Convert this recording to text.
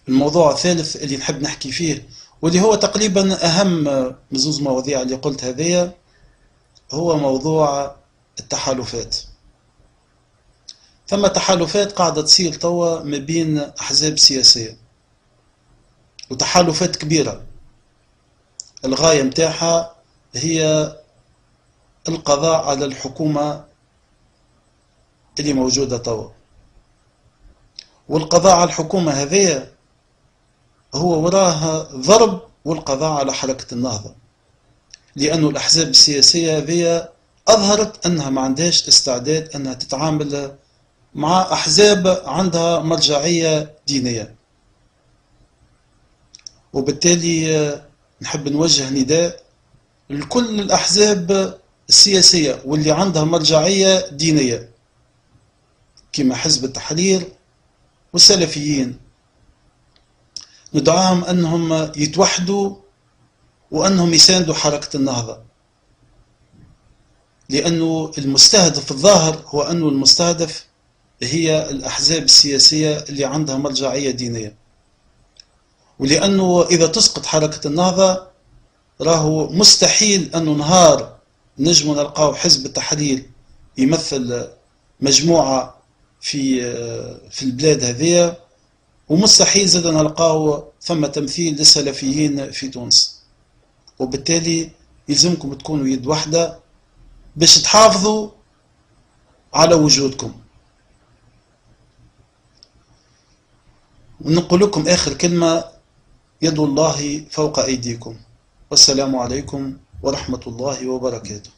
الموضوع الثالث اللي نحب نحكي فيه، واللي هو تقريبا أهم من زوز مواضيع اللي قلت هذيا، هو موضوع التحالفات. ثم تحالفات قاعدة تصير توا ما بين أحزاب سياسية، وتحالفات كبيرة الغاية متاعها هي القضاء على الحكومة اللي موجودة توا. والقضاء على الحكومة هذه هو وراها ضرب والقضاء على حركة النهضة، لأن الأحزاب السياسية هذه أظهرت أنها ما عندهاش استعداد أنها تتعامل مع أحزاب عندها مرجعية دينية. وبالتالي نحب نوجه نداء لكل الأحزاب السياسية واللي عندها مرجعية دينية كما حزب التحرير والسلفيين، ندعاهم أنهم يتوحدوا وأنهم يساندوا حركة النهضة، لأنه المستهدف الظاهر هو أنه المستهدف هي الأحزاب السياسية اللي عندها مرجعية دينية. ولأنه إذا تسقط حركة النهضة راهو مستحيل أنه نهار نجم نلقاو حزب التحرير يمثل مجموعة في البلاد هذه، ومستحيل زاد نلقاو ثم تمثيل للسلفيين في تونس. وبالتالي يلزمكم تكونوا يد واحدة باش تحافظوا على وجودكم. ونقول لكم آخر كلمة: يد الله فوق أيديكم. والسلام عليكم ورحمة الله وبركاته.